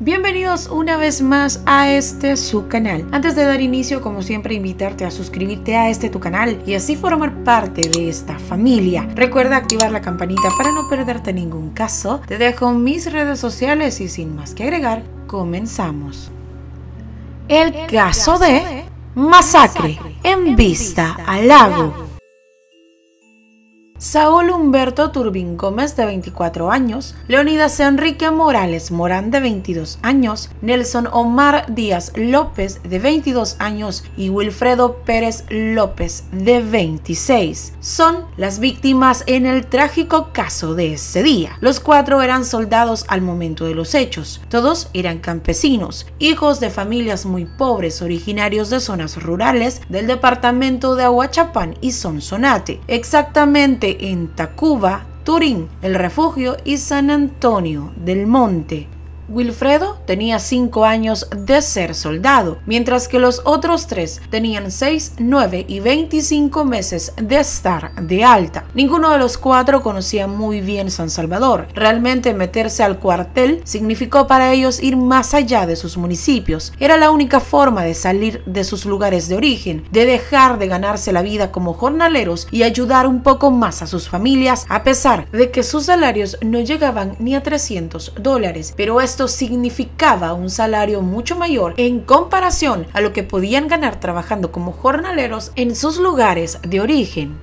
Bienvenidos una vez más a este su canal. Antes de dar inicio, como siempre, invitarte a suscribirte a tu canal y así formar parte de esta familia. Recuerda activar la campanita para no perderte ningún caso. Te dejo mis redes sociales y sin más que agregar, comenzamos. El caso de masacre en Vista al Lago. Saúl Humberto Turbín Gómez, de 24 años, Leonidas Enrique Morales Morán, de 22 años, Nelson Omar Díaz López, de 22 años, y Wilfredo Pérez López, de 26. Son las víctimas en el trágico caso de ese día. Los cuatro eran soldados al momento de los hechos. Todos eran campesinos, hijos de familias muy pobres, originarios de zonas rurales del departamento de Ahuachapán y Sonsonate, exactamente en Tacuba, Turín, El Refugio y San Antonio del Monte. Wilfredo tenía 5 años de ser soldado, mientras que los otros 3 tenían 6, 9 y 25 meses de estar de alta. Ninguno de los 4 conocía muy bien San Salvador. Realmente meterse al cuartel significó para ellos ir más allá de sus municipios. Era la única forma de salir de sus lugares de origen, de dejar de ganarse la vida como jornaleros y ayudar un poco más a sus familias, a pesar de que sus salarios no llegaban ni a $300, pero esto significaba un salario mucho mayor en comparación a lo que podían ganar trabajando como jornaleros en sus lugares de origen.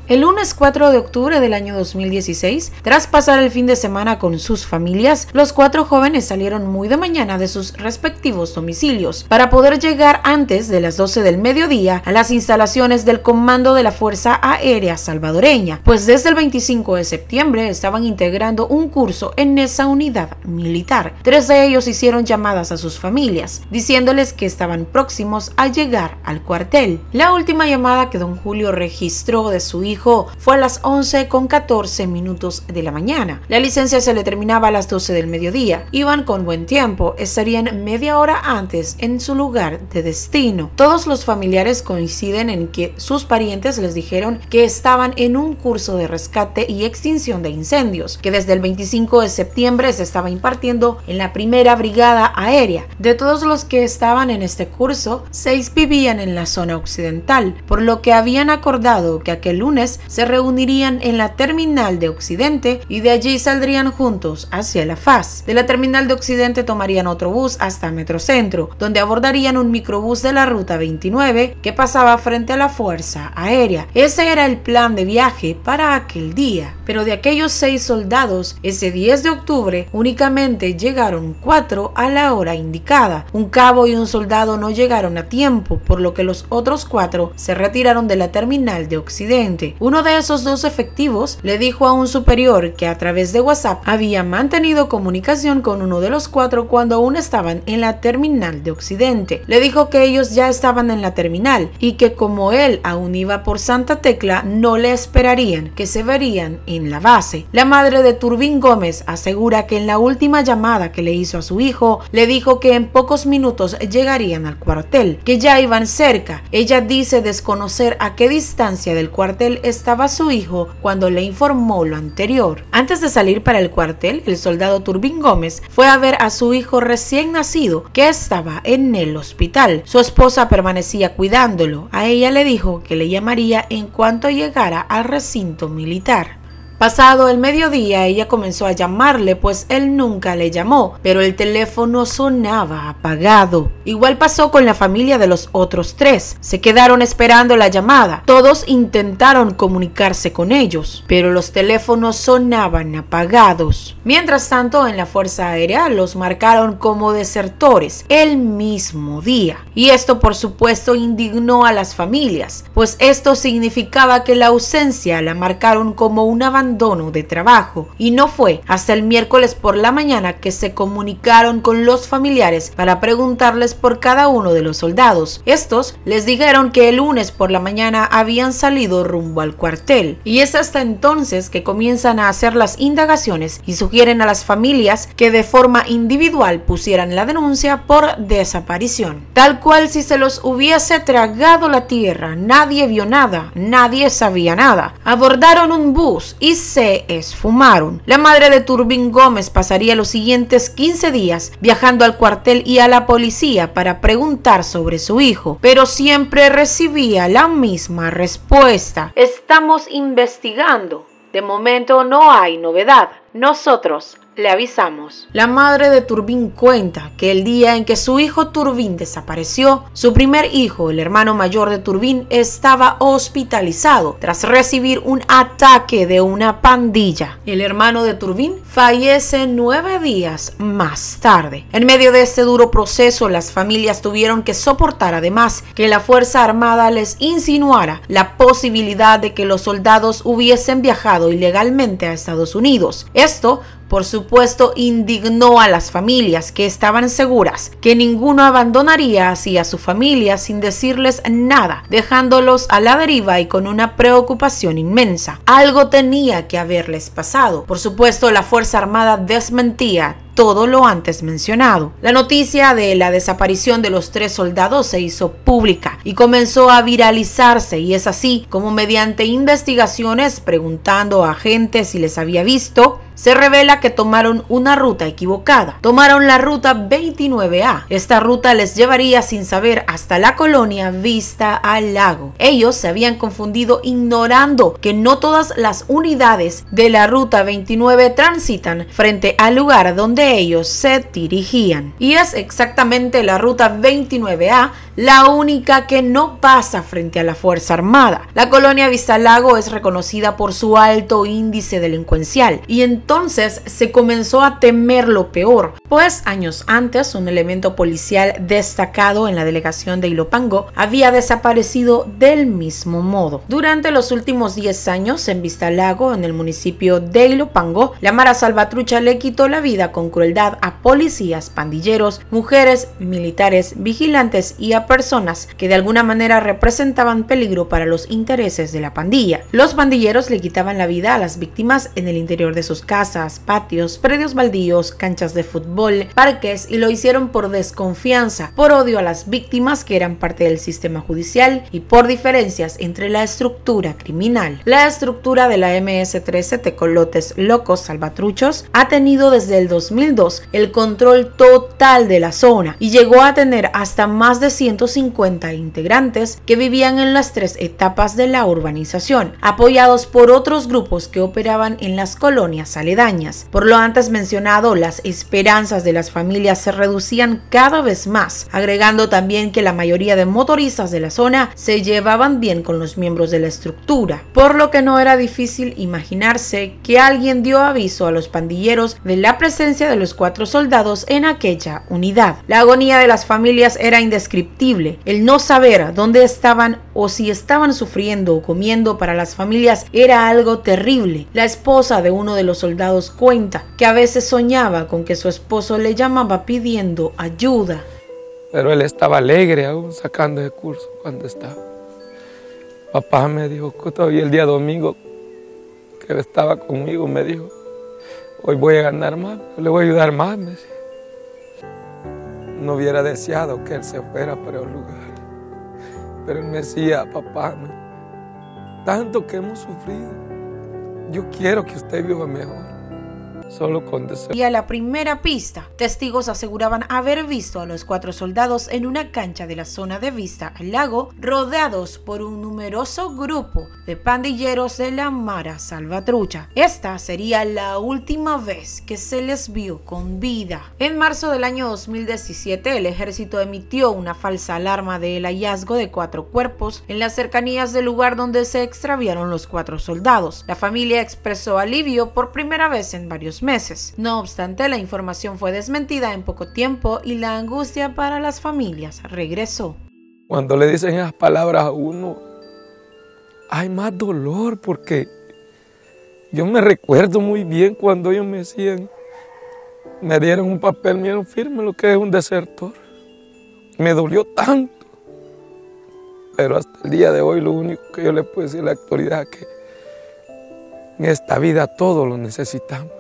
El lunes 4 de octubre del año 2016, tras pasar el fin de semana con sus familias, los 4 jóvenes salieron muy de mañana de sus respectivos domicilios para poder llegar antes de las 12 del mediodía a las instalaciones del Comando de la Fuerza Aérea Salvadoreña, pues desde el 25 de septiembre estaban integrando un curso en esa unidad militar. 3 de ellos hicieron llamadas a sus familias, diciéndoles que estaban próximos a llegar al cuartel. La última llamada que don Julio registró de su hijo fue a las 11:14 de la mañana. La licencia se le terminaba a las 12 del mediodía. Iban con buen tiempo, estarían media hora antes en su lugar de destino. Todos los familiares coinciden en que sus parientes les dijeron que estaban en un curso de rescate y extinción de incendios, que desde el 25 de septiembre se estaba impartiendo en la primera brigada aérea. De todos los que estaban en este curso, 6 vivían en la zona occidental, por lo que habían acordado que aquel lunes se reunirían en la terminal de Occidente y de allí saldrían juntos hacia La Faz. De la terminal de Occidente tomarían otro bus hasta Metrocentro, donde abordarían un microbús de la ruta 29 que pasaba frente a la Fuerza Aérea. Ese era el plan de viaje para aquel día. Pero de aquellos 6 soldados, ese 10 de octubre únicamente llegaron 4 a la hora indicada. Un cabo y un soldado no llegaron a tiempo, por lo que los otros 4 se retiraron de la terminal de Occidente. Uno de esos 2 efectivos le dijo a un superior que a través de WhatsApp había mantenido comunicación con uno de los 4 cuando aún estaban en la terminal de Occidente. Le dijo que ellos ya estaban en la terminal y que como él aún iba por Santa Tecla no le esperarían, que se verían en la base. La madre de Turbín Gómez asegura que en la última llamada que le hizo a su hijo le dijo que en pocos minutos llegarían al cuartel, que ya iban cerca. Ella dice desconocer a qué distancia del cuartel estaba su hijo cuando le informó lo anterior. Antes de salir para el cuartel, el soldado Turbín Gómez fue a ver a su hijo recién nacido que estaba en el hospital. Su esposa permanecía cuidándolo. A ella le dijo que le llamaría en cuanto llegara al recinto militar. Pasado el mediodía, ella comenzó a llamarle, pues él nunca le llamó, pero el teléfono sonaba apagado. Igual pasó con la familia de los otros 3. Se quedaron esperando la llamada. Todos intentaron comunicarse con ellos, pero los teléfonos sonaban apagados. Mientras tanto, en la Fuerza Aérea los marcaron como desertores el mismo día. Y esto, por supuesto, indignó a las familias, pues esto significaba que la ausencia la marcaron como un abandono de trabajo, y no fue hasta el miércoles por la mañana que se comunicaron con los familiares para preguntarles por cada uno de los soldados. Estos les dijeron que el lunes por la mañana habían salido rumbo al cuartel, y es hasta entonces que comienzan a hacer las indagaciones y sugieren a las familias que de forma individual pusieran la denuncia por desaparición, tal cual si se los hubiese tragado la tierra. Nadie vio nada, nadie sabía nada. Abordaron un bus y se esfumaron. La madre de Turbin Gómez pasaría los siguientes 15 días viajando al cuartel y a la policía para preguntar sobre su hijo, pero siempre recibía la misma respuesta: estamos investigando. De momento no hay novedad. Nosotros le avisamos. La madre de Turbin cuenta que el día en que su hijo Turbin desapareció, su primer hijo, el hermano mayor de Turbin, estaba hospitalizado tras recibir un ataque de una pandilla. El hermano de Turbin fallece 9 días más tarde. En medio de este duro proceso, las familias tuvieron que soportar además que la Fuerza Armada les insinuara la posibilidad de que los soldados hubiesen viajado ilegalmente a Estados Unidos. Esto, por supuesto, indignó a las familias, que estaban seguras que ninguno abandonaría así a su familia sin decirles nada, dejándolos a la deriva y con una preocupación inmensa. Algo tenía que haberles pasado. Por supuesto, la Fuerza Armada desmentía todo lo antes mencionado. La noticia de la desaparición de los 3 soldados se hizo pública y comenzó a viralizarse, y es así como, mediante investigaciones preguntando a gente si les había visto, se revela que tomaron una ruta equivocada. Tomaron la ruta 29A. Esta ruta les llevaría sin saber hasta la colonia Vista al Lago. Ellos se habían confundido, ignorando que no todas las unidades de la ruta 29 transitan frente al lugar donde ellos se dirigían. Y es exactamente la ruta 29A la única que no pasa frente a la Fuerza Armada. La colonia Vista al Lago es reconocida por su alto índice delincuencial, y entonces se comenzó a temer lo peor, pues años antes un elemento policial destacado en la delegación de Ilopango había desaparecido del mismo modo. Durante los últimos 10 años en Vista al Lago, en el municipio de Ilopango, la Mara Salvatrucha le quitó la vida con crueldad a policías, pandilleros, mujeres, militares, vigilantes y a personas que de alguna manera representaban peligro para los intereses de la pandilla. Los pandilleros le quitaban la vida a las víctimas en el interior de sus casas, patios, predios baldíos, canchas de fútbol, parques, y lo hicieron por desconfianza, por odio a las víctimas que eran parte del sistema judicial y por diferencias entre la estructura criminal. La estructura de la MS-13 Tecolotes Locos Salvatruchos ha tenido desde el 2002 el control total de la zona y llegó a tener hasta más de 150 integrantes que vivían en las 3 etapas de la urbanización, apoyados por otros grupos que operaban en las colonias aledañas. Por lo antes mencionado, las esperanzas de las familias se reducían cada vez más, agregando también que la mayoría de motoristas de la zona se llevaban bien con los miembros de la estructura, por lo que no era difícil imaginarse que alguien dio aviso a los pandilleros de la presencia de los 4 soldados en aquella unidad. La agonía de las familias era indescriptible. El no saber dónde estaban o si estaban sufriendo o comiendo para las familias era algo terrible. La esposa de uno de los soldados cuenta que a veces soñaba con que su esposo le llamaba pidiendo ayuda. Pero él estaba alegre aún sacando de curso cuando estaba. Papá me dijo que todavía el día domingo que estaba conmigo me dijo: hoy voy a ganar más, le voy a ayudar más. Me decía. No hubiera deseado que él se fuera para el lugar, pero él me decía: papá, tanto que hemos sufrido, yo quiero que usted viva mejor. Solo con deseo. Y a la primera pista, testigos aseguraban haber visto a los 4 soldados en una cancha de la zona de Vista al Lago, rodeados por un numeroso grupo de pandilleros de la Mara Salvatrucha. Esta sería la última vez que se les vio con vida. En marzo del año 2017, el ejército emitió una falsa alarma del hallazgo de 4 cuerpos en las cercanías del lugar donde se extraviaron los 4 soldados. La familia expresó alivio por primera vez en varios meses. No obstante, la información fue desmentida en poco tiempo y la angustia para las familias regresó. Cuando le dicen esas palabras a uno, hay más dolor, porque yo me recuerdo muy bien cuando ellos me decían, me dieron un papel, me dieron firme lo que es un desertor. Me dolió tanto, pero hasta el día de hoy lo único que yo le puedo decir a la actualidad es que en esta vida todo lo necesitamos.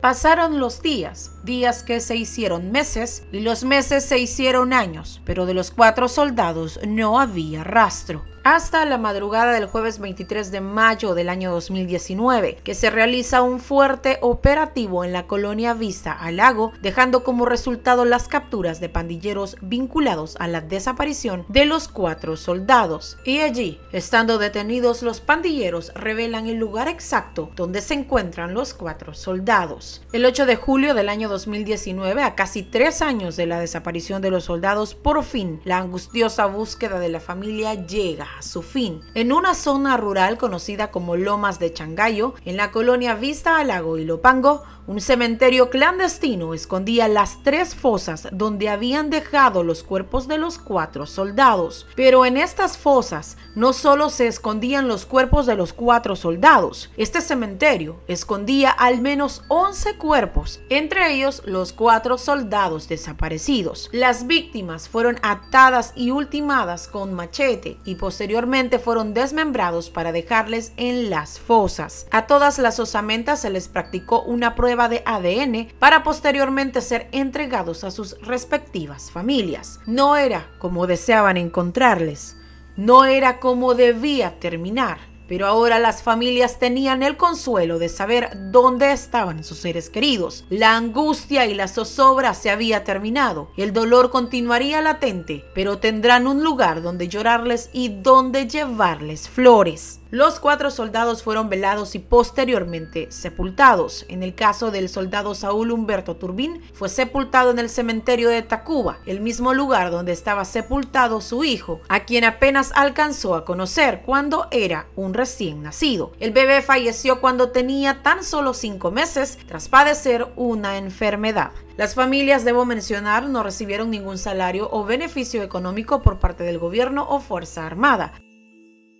Pasaron los días días que se hicieron meses y los meses se hicieron años, pero de los 4 soldados no había rastro. Hasta la madrugada del jueves 23 de mayo del año 2019, que se realiza un fuerte operativo en la colonia Vista al Lago, dejando como resultado las capturas de pandilleros vinculados a la desaparición de los 4 soldados. Y allí, estando detenidos, los pandilleros revelan el lugar exacto donde se encuentran los 4 soldados. El 8 de julio del año 2019, a casi 3 años de la desaparición de los soldados, por fin la angustiosa búsqueda de la familia llega a su fin. En una zona rural conocida como Lomas de Changayo, en la colonia Vista al Lago y Lopango, un cementerio clandestino escondía las 3 fosas donde habían dejado los cuerpos de los 4 soldados. Pero en estas fosas no solo se escondían los cuerpos de los 4 soldados, este cementerio escondía al menos 11 cuerpos, entre ellos los 4 soldados desaparecidos. Las víctimas fueron atadas y ultimadas con machete y posteriormente fueron desmembrados para dejarles en las fosas. A todas las osamentas se les practicó una prueba de ADN para posteriormente ser entregados a sus respectivas familias. No era como deseaban encontrarles, no era como debía terminar. Pero ahora las familias tenían el consuelo de saber dónde estaban sus seres queridos. La angustia y la zozobra se había terminado. El dolor continuaría latente, pero tendrán un lugar donde llorarles y donde llevarles flores. Los 4 soldados fueron velados y posteriormente sepultados. En el caso del soldado Saúl Humberto Turbín, fue sepultado en el cementerio de Tacuba, el mismo lugar donde estaba sepultado su hijo, a quien apenas alcanzó a conocer cuando era un recién nacido. El bebé falleció cuando tenía tan solo 5 meses tras padecer una enfermedad. Las familias, debo mencionar, no recibieron ningún salario o beneficio económico por parte del gobierno o Fuerza Armada.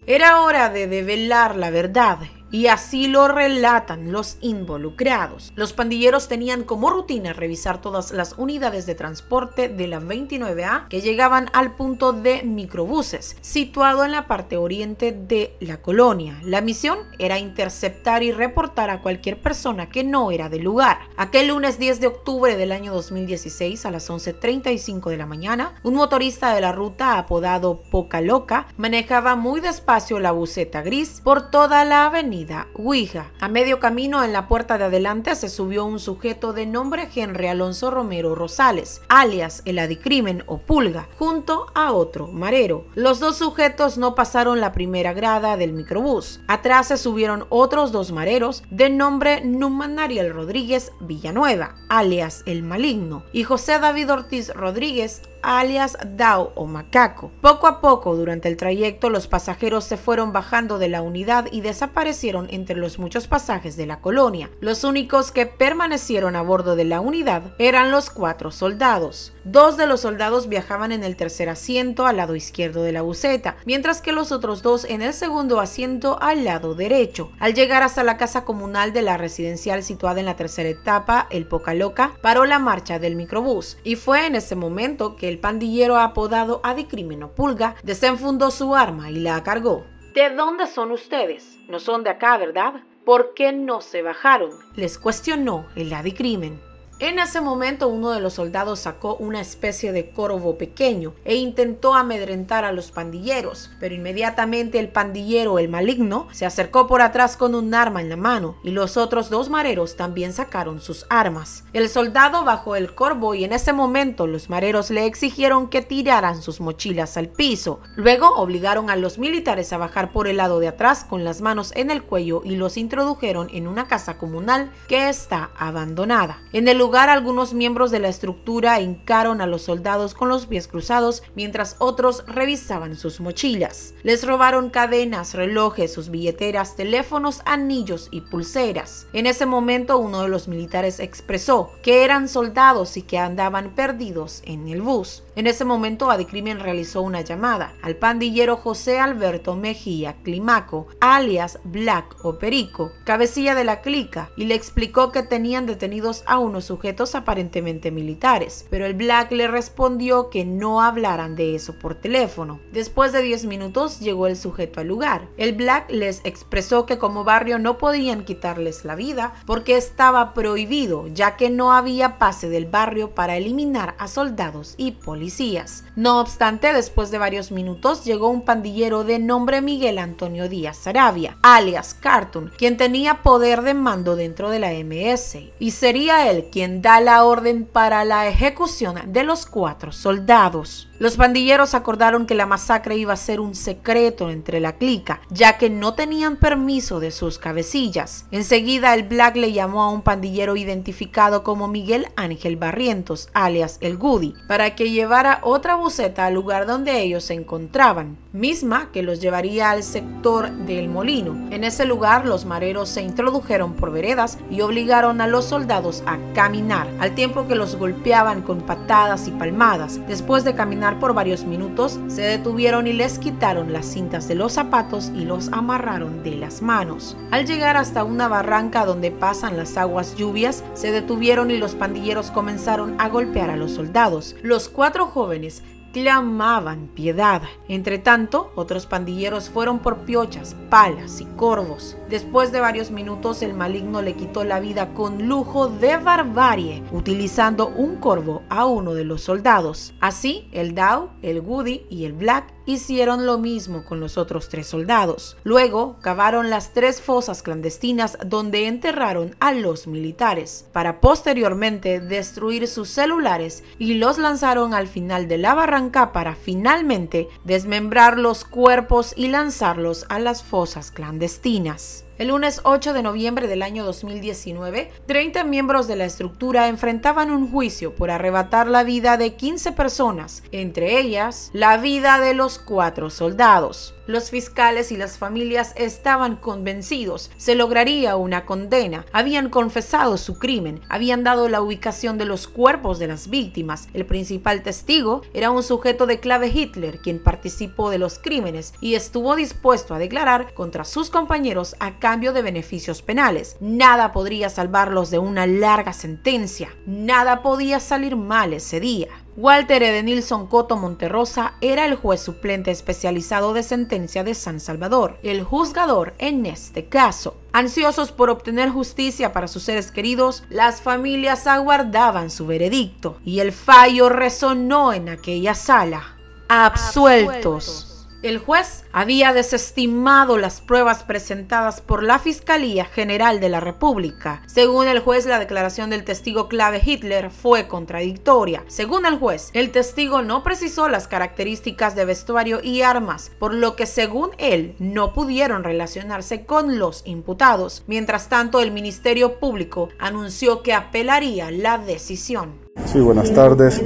Era hora de develar la verdad, y así lo relatan los involucrados. Los pandilleros tenían como rutina revisar todas las unidades de transporte de la 29A que llegaban al punto de microbuses, situado en la parte oriente de la colonia. La misión era interceptar y reportar a cualquier persona que no era del lugar. Aquel lunes 10 de octubre del año 2016, a las 11:35 de la mañana, un motorista de la ruta apodado Poca Loca manejaba muy despacio la buseta gris por toda la avenida Huija. A medio camino, en la puerta de adelante, se subió un sujeto de nombre Henry Alonso Romero Rosales, alias el Adicrimen o Pulga, junto a otro marero. Los 2 sujetos no pasaron la primera grada del microbús. Atrás se subieron otros 2 mareros de nombre Numan Ariel Rodríguez Villanueva, alias el Maligno, y José David Ortiz Rodríguez, alias Dao o Macaco. Poco a poco, durante el trayecto, los pasajeros se fueron bajando de la unidad y desaparecieron entre los muchos pasajes de la colonia. Los únicos que permanecieron a bordo de la unidad eran los 4 soldados. 2 de los soldados viajaban en el tercer asiento al lado izquierdo de la buseta, mientras que los otros 2 en el segundo asiento al lado derecho. Al llegar hasta la casa comunal de la residencial situada en la tercera etapa, el Poca Loca paró la marcha del microbús, y fue en ese momento que el pandillero apodado Adicrimen o Pulga desenfundó su arma y la cargó. ¿De dónde son ustedes? No son de acá, ¿verdad? ¿Por qué no se bajaron?, les cuestionó el Adicrimen. En ese momento, uno de los soldados sacó una especie de corvo pequeño e intentó amedrentar a los pandilleros, pero inmediatamente el pandillero, el Maligno, se acercó por atrás con un arma en la mano, y los otros 2 mareros también sacaron sus armas. El soldado bajó el corvo y en ese momento los mareros le exigieron que tiraran sus mochilas al piso. Luego obligaron a los militares a bajar por el lado de atrás con las manos en el cuello y los introdujeron en una casa comunal que está abandonada. En el lugar, algunos miembros de la estructura hincaron a los soldados con los pies cruzados mientras otros revisaban sus mochilas. Les robaron cadenas, relojes, sus billeteras, teléfonos, anillos y pulseras. En ese momento, uno de los militares expresó que eran soldados y que andaban perdidos en el bus. En ese momento, Adicrimen realizó una llamada al pandillero José Alberto Mejía Climaco, alias Black o Perico, cabecilla de la clica, y le explicó que tenían detenidos a unos sujetos aparentemente militares, pero el Black le respondió que no hablaran de eso por teléfono. Después de 10 minutos llegó el sujeto al lugar. El Black les expresó que como barrio no podían quitarles la vida porque estaba prohibido, ya que no había pase del barrio para eliminar a soldados y policías. No obstante, después de varios minutos llegó un pandillero de nombre Miguel Antonio Díaz Saravia, alias Cartoon, quien tenía poder de mando dentro de la MS, y sería él quien da la orden para la ejecución de los 4 soldados. Los pandilleros acordaron que la masacre iba a ser un secreto entre la clica, ya que no tenían permiso de sus cabecillas. Enseguida el Black le llamó a un pandillero identificado como Miguel Ángel Barrientos, alias El Goody, para que llevara otra buseta al lugar donde ellos se encontraban, misma que los llevaría al sector del molino. En ese lugar los mareros se introdujeron por veredas y obligaron a los soldados a caminar, al tiempo que los golpeaban con patadas y palmadas. Después de caminar por varios minutos, se detuvieron y les quitaron las cintas de los zapatos y los amarraron de las manos. Al llegar hasta una barranca donde pasan las aguas lluvias, se detuvieron y los pandilleros comenzaron a golpear a los soldados. Los 4 jóvenes clamaban piedad. Entre tanto, otros pandilleros fueron por piochas, palas y corvos. Después de varios minutos, el maligno le quitó la vida con lujo de barbarie, utilizando un corvo a uno de los soldados. Así, el Dow, el Goody y el Black hicieron lo mismo con los otros 3 soldados. Luego, cavaron las 3 fosas clandestinas donde enterraron a los militares, para posteriormente destruir sus celulares y los lanzaron al final de la barranca para finalmente desmembrar los cuerpos y lanzarlos a las fosas clandestinas. El lunes 8 de noviembre del año 2019, 30 miembros de la estructura enfrentaban un juicio por arrebatar la vida de 15 personas, entre ellas la vida de los 4 soldados. Los fiscales y las familias estaban convencidos, se lograría una condena, habían confesado su crimen, habían dado la ubicación de los cuerpos de las víctimas. El principal testigo era un sujeto de clave Hitler, quien participó de los crímenes y estuvo dispuesto a declarar contra sus compañeros a cambio de beneficios penales. Nada podría salvarlos de una larga sentencia, nada podía salir mal ese día. Walter Edenilson Coto Monterrosa era el juez suplente especializado de sentencia de San Salvador, el juzgador en este caso. Ansiosos por obtener justicia para sus seres queridos, las familias aguardaban su veredicto y el fallo resonó en aquella sala. Absueltos. El juez había desestimado las pruebas presentadas por la Fiscalía General de la República. Según el juez, la declaración del testigo clave Hitler fue contradictoria. Según el juez, el testigo no precisó las características de vestuario y armas, por lo que según él no pudieron relacionarse con los imputados. Mientras tanto, el Ministerio Público anunció que apelaría la decisión. Sí, buenas tardes.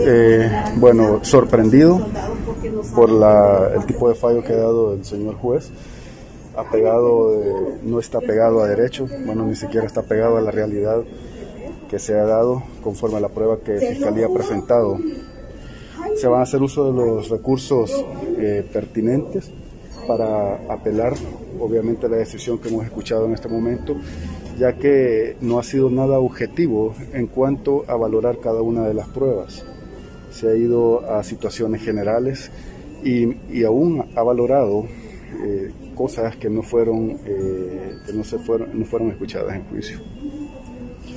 Bueno, sorprendido por el tipo de fallo que ha dado el señor juez. No está pegado a derecho, bueno, ni siquiera está pegado a la realidad que se ha dado conforme a la prueba que Fiscalía ha presentado. Se van a hacer uso de los recursos pertinentes para apelar, obviamente, la decisión que hemos escuchado en este momento, ya que no ha sido nada objetivo en cuanto a valorar cada una de las pruebas. Se ha ido a situaciones generales y aún ha valorado cosas que no fueron escuchadas en juicio.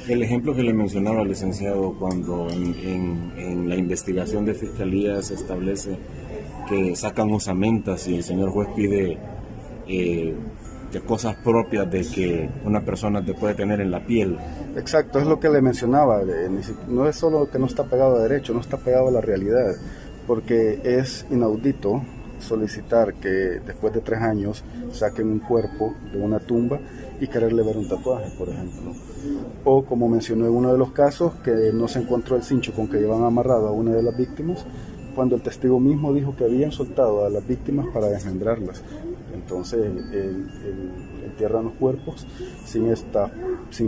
El ejemplo que le mencionaba, licenciado, cuando en la investigación de Fiscalía se establece que sacan osamentas y el señor juez pide de cosas propias de que una persona te puede tener en la piel. Exacto, es lo que le mencionaba. No es solo que no está pegado a derecho, no está pegado a la realidad, porque es inaudito solicitar que después de 3 años saquen un cuerpo de una tumba y quererle ver un tatuaje, por ejemplo. O como mencionó en uno de los casos, que no se encontró el cincho con que llevan amarrado a una de las víctimas, cuando el testigo mismo dijo que habían soltado a las víctimas para desmembrarlas. Entonces entierran los cuerpos sin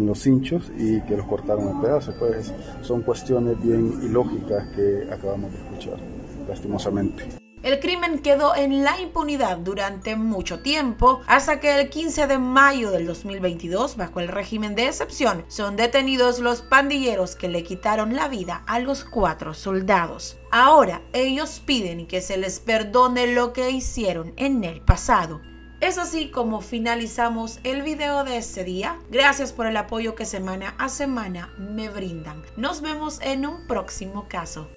los cinchos y que los cortaron en pedazos. Pues son cuestiones bien ilógicas que acabamos de escuchar, lastimosamente. El crimen quedó en la impunidad durante mucho tiempo, hasta que el 15 de mayo del 2022, bajo el régimen de excepción, son detenidos los pandilleros que le quitaron la vida a los 4 soldados. Ahora, ellos piden que se les perdone lo que hicieron en el pasado. Es así como finalizamos el video de este día. Gracias por el apoyo que semana a semana me brindan. Nos vemos en un próximo caso.